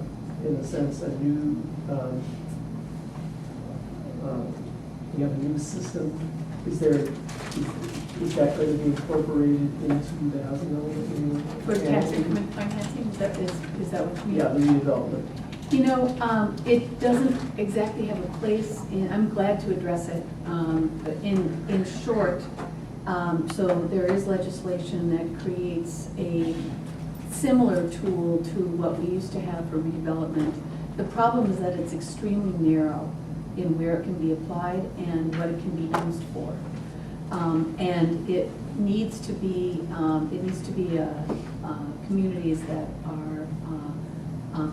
M: in a sense, a new, we have a new system. Is that going to be incorporated into the housing element?
I: For tax increment financing, is that what you mean?
M: Yeah, the redevelopment.
I: You know, it doesn't exactly have a place, and I'm glad to address it. In short, so there is legislation that creates a similar tool to what we used to have for redevelopment. The problem is that it's extremely narrow in where it can be applied and what it can be used for. And it needs to be communities that are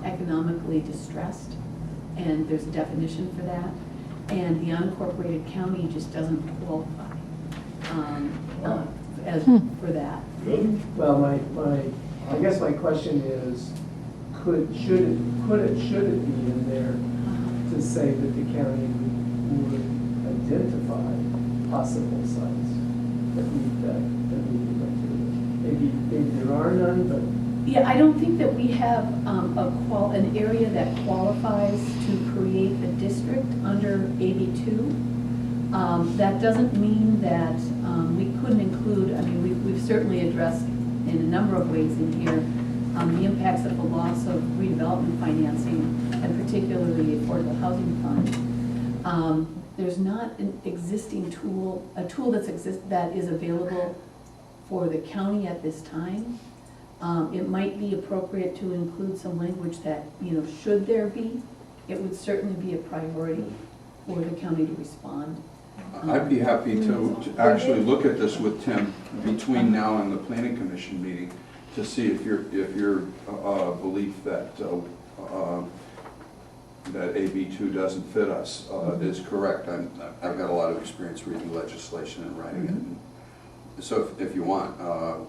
I: economically distressed, and there's a definition for that. And the unincorporated county just doesn't qualify for that.
M: Well, I guess my question is, should it be in there to say that the county would identify possible sites that we would like to, maybe there are none, but.
I: Yeah, I don't think that we have an area that qualifies to create a district under AB2. That doesn't mean that we couldn't include, I mean, we've certainly addressed in a number of ways in here the impacts of the loss of redevelopment financing, and particularly the Affordable Housing Fund. There's not an existing tool, a tool that is available for the county at this time. It might be appropriate to include some language that, should there be, it would certainly be a priority for the county to respond.
G: I'd be happy to actually look at this with Tim between now and the planning commission meeting to see if your belief that that AB2 doesn't fit us is correct. I've got a lot of experience reading legislation and writing it. So if you want,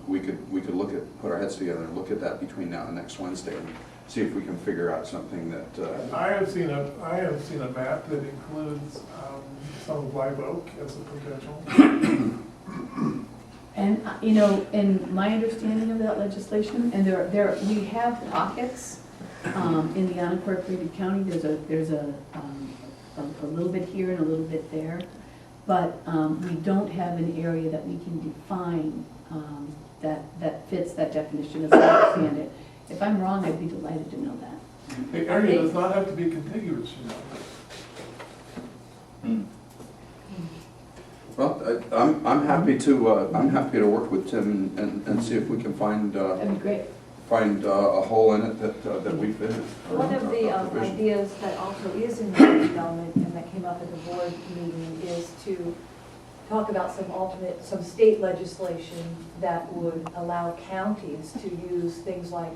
G: we could put our heads together and look at that between now and next Wednesday and see if we can figure out something that.
K: I have seen a map that includes some of Live Oak as a potential.
I: And in my understanding of that legislation, and we have pockets in the unincorporated county. There's a little bit here and a little bit there. But we don't have an area that we can define that fits that definition as I understand it. If I'm wrong, I'd be delighted to know that.
K: The area does not have to be contiguous,
G: Well, I'm happy to work with Tim and see if we can find
I: That'd be great.
G: A hole in it that we fit in.
F: One of the ideas that also is in the development and that came up at the board meeting is to talk about some state legislation that would allow counties to use things like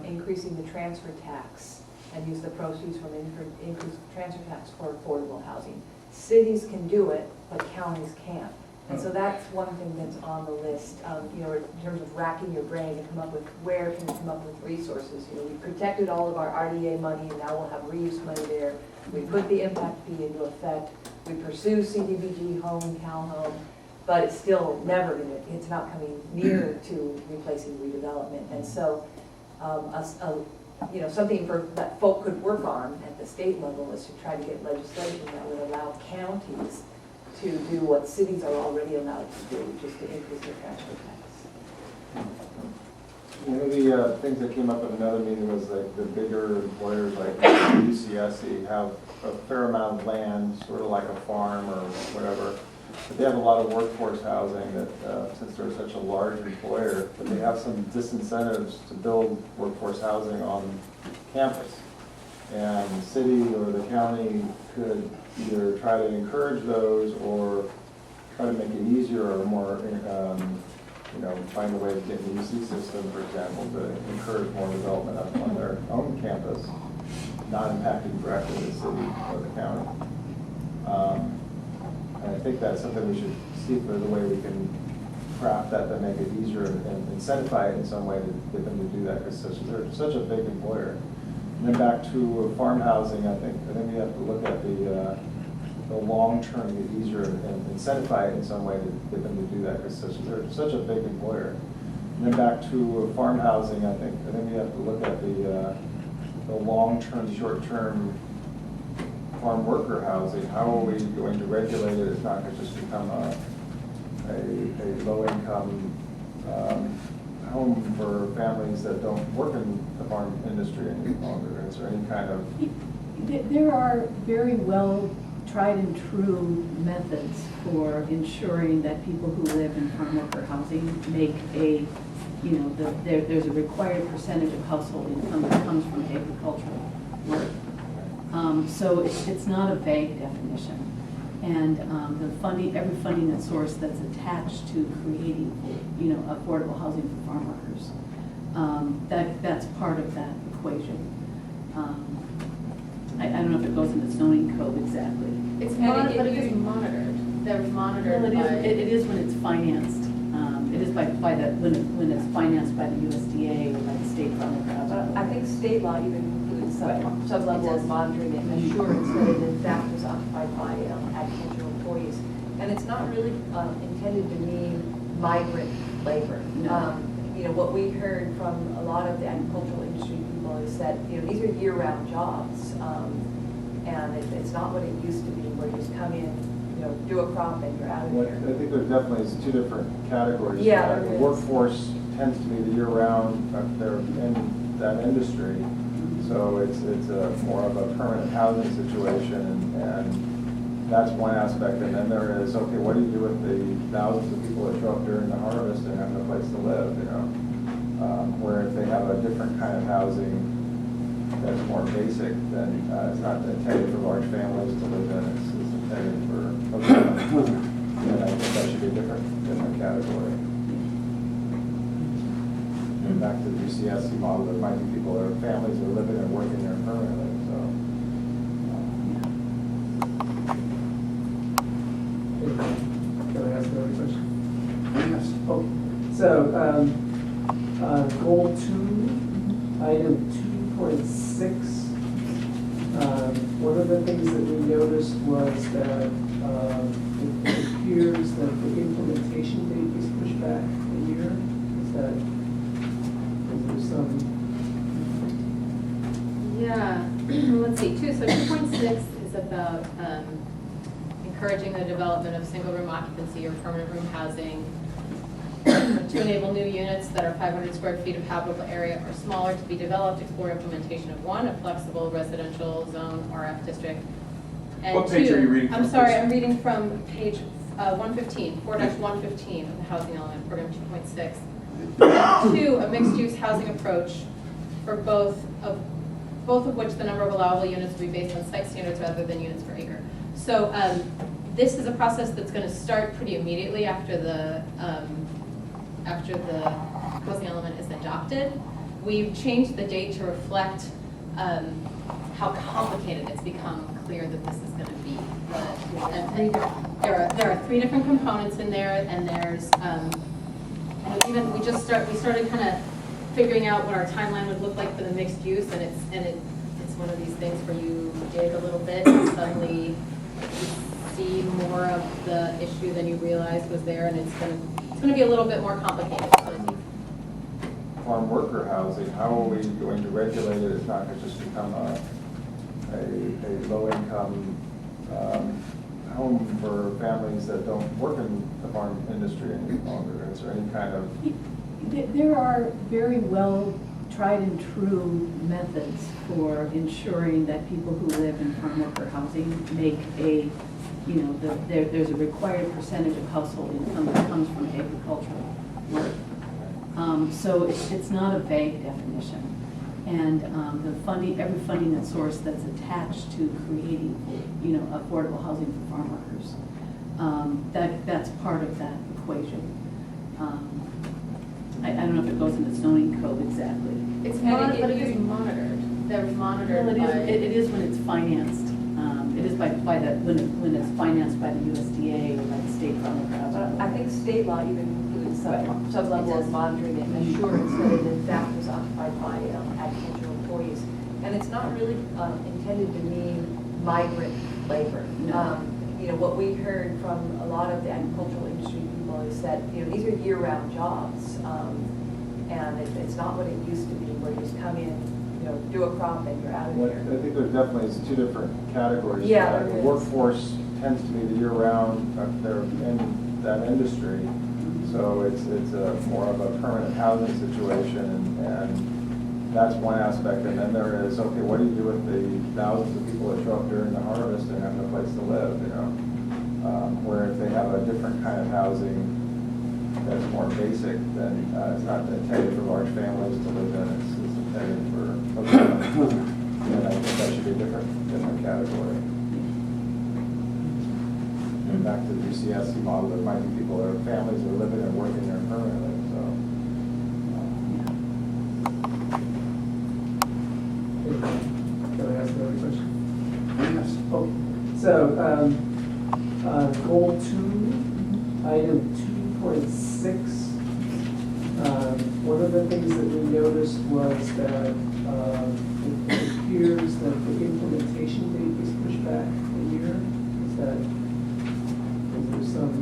F: increasing the transfer tax and use the proceeds from increased transfer tax for affordable housing. Cities can do it, but counties can't. And so that's one thing that's on the list, in terms of racking your brain to come up with where can we come up with resources. We protected all of our RDA money, and now we'll have reuse money there. We put the impact fee into effect. We pursue CDBG home and Cal home, but it's still never it's not coming near to replacing redevelopment. And so, something that folk could work on at the state level is to try to get legislation that would allow counties to do what cities are already allowed to do, just to increase their transfer tax.
N: One of the things that came up at another meeting was like the bigger employers like UCSC have a fair amount of land, sort of like a farm or whatever, But they have a lot of workforce housing that, since they're such a large employer, but they have some disincentives to build workforce housing on campus. And the city or the county could either try to encourage those or try to make it easier or more, find a way to get the UC system, for example, to encourage more development on their own campus, not impacting directly the city or the county. And I think that's something we should see if there's a way we can craft that to make it easier and incentivize it in some way to get them to do that, because they're such a big employer. And then back to farm housing, I think we have to look at the long-term, get easier and incentivize it in some way to get them to do that, because they're such a big employer. And then back to farm housing, I think we have to look at the long-term, short-term farm worker housing. How are we going to regulate it? It's not going to just become a low-income home for families that don't work in the farm industry any longer. Is there any kind of...
F: There are very well tried and true methods for ensuring that people who live in farm worker housing make there's a required percentage of household income that comes from agricultural work. So it's not a vague definition. And every funding that's sourced that's attached to creating, affordable housing for farm workers, that's part of that equation. I don't know if it goes in the zoning code exactly.
I: It's monitored, but it is monitored. They're monitored.
F: Well, it is when it's financed. It is when it's financed by the USDA or by the state Department.
O: I think state law even includes some level of monitoring and assurance that it in fact is occupied by agricultural employees. And it's not really intended to mean migrant labor.
F: No.
O: What we heard from a lot of the agricultural industry people is that these are year-round jobs, and it's not what it used to be, where you just come in, do a crop and you're out of
N: Well,
O: here.
N: I think there's definitely two different categories.
O: Yeah,
N: The
O: there is.
N: workforce tends to be the year-round, they're in that industry, so it's more of a permanent housing situation, and that's one aspect. And then there is, okay, what do you do with the thousands of people that show up during the harvest and have no place to live, where if they have a different kind of housing that's more basic, then it's not intended for large families to live in, it's intended for, and I think that should be a different category. And back to the UCSC model, there might be people or families that are living and working there permanently, so.
M: Can I ask another question? Yes. Okay, so, goal 2, item 2.6, one of the things that we noticed was that it appears that the implementation date is pushed back a year. Is there some?
I: Yeah, let's see, so 2.6 is about encouraging the development of single-room occupancy or permanent room housing to enable new units that are 500 square feet of habitable area or smaller to be developed, explore implementation of a flexible residential zone RF district. And
G: What page are you reading from,
I: I'm sorry,
G: please?
I: I'm reading from page 115, 4-115 of the housing element, program 2.6. 2, a mixed-use housing approach for both of which the number of allowable units will be based on site standards rather than units per acre. So this is a process that's going to start pretty immediately after the housing element is adopted. We've changed the date to reflect how complicated it's become clear that this is going to be. There are 3 different components in there, and there's we started kind of figuring out what our timeline would look like for the mixed use, and it's one of these things where you dig a little bit and suddenly you see more of the issue than you realized was there, and it's going to be a little bit more complicated.
N: Farm worker housing, how are we going to regulate it? It's not going to just become a low-income home for families that don't work in the farm industry any longer. Is there any kind of...
F: There are very well tried and true methods for ensuring that people who live in farm worker housing make
A: there's a required percentage of household income that comes from agricultural work. So it's not a vague definition. And every funding source that's attached to creating, affordable housing for farm workers, that's part of that equation. I don't know if it goes in the zoning code exactly.
I: It's but it is monitored. They're monitored
A: Well,
I: by.
A: it is when it's financed. It is when it's financed by the USDA or by the state farm worker.
O: But I think state law even includes some level of monitoring and assurance that it in fact was occupied by agricultural employees. And it's not really intended to mean migrant labor.
A: No.
O: What we heard from a lot of the agricultural industry people is that, these are year-round jobs. And it's not what it used to be, where you just come in, do a crop and you're out of
N: Well,
O: here.
N: I think there definitely is two different categories.
O: Yeah,
N: The
O: there is.
N: workforce tends to be the year-round, they're in that industry. So it's a more of a permanent housing situation, and that's one aspect. And then there is, okay, what do you do with the thousands of people that show up during the harvest and have no place to live, where if they have a different kind of housing that's more basic, then it's not intended for large families to live in, it's intended for hotels. And I think that should be a different category. And back to the UCSC model, there might be people that are families that are living and working there permanently, so.
M: Can I ask another question?
G: Yes.
M: Oh, so, goal 2, item 2.6, one of the things that we noticed was that it appears that the implementation date was pushed back a year. Is there some?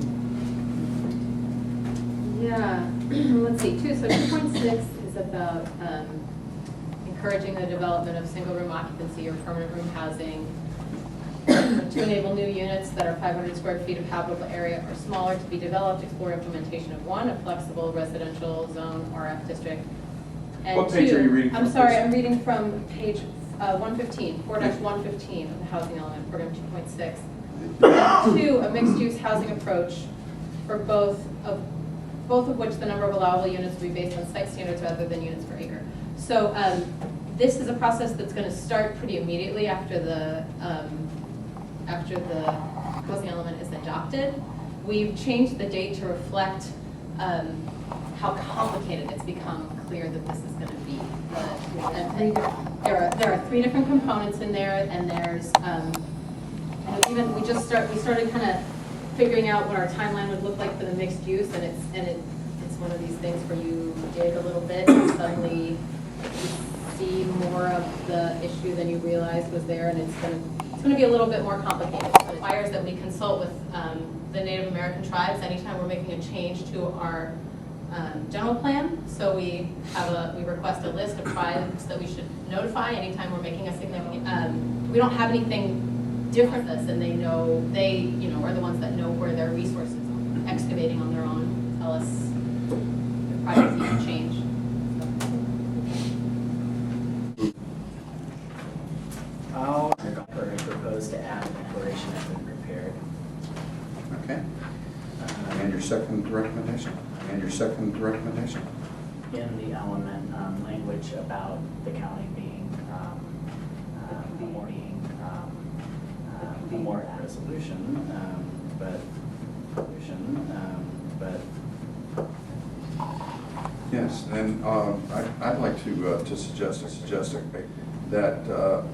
I: Yeah, let's see, so 2.6 is about encouraging the development of single-room occupancy or permanent room housing to enable new units that are 500 square feet of habitable area or smaller to be developed, explore implementation of a flexible residential zone RF district. And
G: What page are you reading
I: I'm
G: from,
I: sorry,
G: please?
I: I'm reading from page 115, 4-115 of the housing element, program 2.6. 2, a mixed-use housing approach for both of which the number of allowable units will be based on site standards rather than units per acre. So this is a process that's going to start pretty immediately after the housing element is adopted. We've changed the date to reflect how complicated it's become clear that this is going to be. There are 3 different components in there, and there's we started kind of figuring out what our timeline would look like for the mixed use, and it's one of these things where you dig a little bit and suddenly you see more of the issue than you realized was there, and it's going to be a little bit more complicated. So it requires that we consult with the Native American tribes anytime we're making a change to our general plan. So we request a list of tribes that we should notify anytime we're making a significant. We don't have anything different than this, and they are the ones that know where their resources are. Excavating on their own, tell us if projects need to change.
C: I'll propose to add a declaration has been prepared.
G: Okay. And your second recommendation?
C: In the element language about the county being more resolution, but
G: Yes, and I'd like to suggest that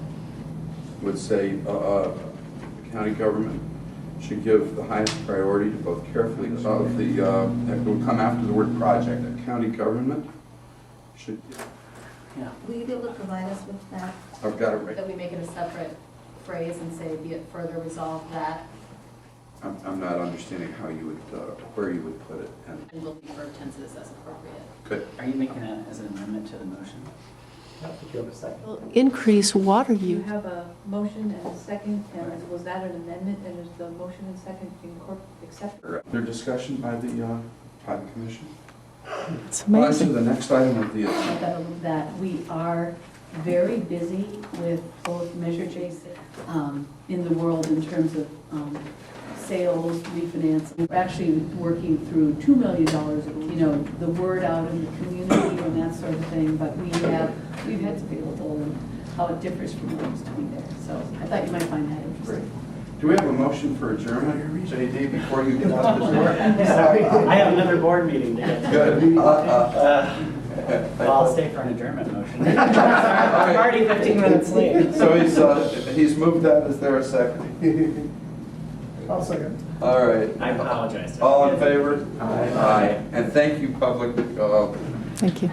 G: would say the county government should give the highest priority to both carefully of the, that would come after the word project. The county government should,
E: Will you be able to provide us with that?
G: I've got it right.
I: That we make it a separate phrase and say, be it further resolved that,
G: I'm not understanding how you would, where you would put it.
I: and we'll defer tenses as appropriate.
G: Good.
C: are you making that as an amendment to the motion?
N: If you have a second.
L: Increase water
O: You
L: use.
O: have a motion and a second, and was that an amendment, and is the motion and second accepted?
G: Their discussion by the commission?
L: It's
G: On to
L: amazing.
G: the next item of the agenda.
A: That we are very busy with both Measure J in the world in terms of sales, refinance. We're actually working through $2 million of, the word out in the community and that sort of thing, but we've had available and how it differs from what used to be there. So I thought you might find that interesting.
G: Do we have a motion for adjournment, JD, before you get out the door?
C: Sorry, I have another board meeting to get to.
G: Good.
C: Well, I'll stay for an adjournment motion. I'm already 15 minutes late.
G: So he's moved that. Is there a second?
K: I'll second.
G: All right.
C: I apologize.
G: All in favor? Aye. And thank you, public.
L: Thank you.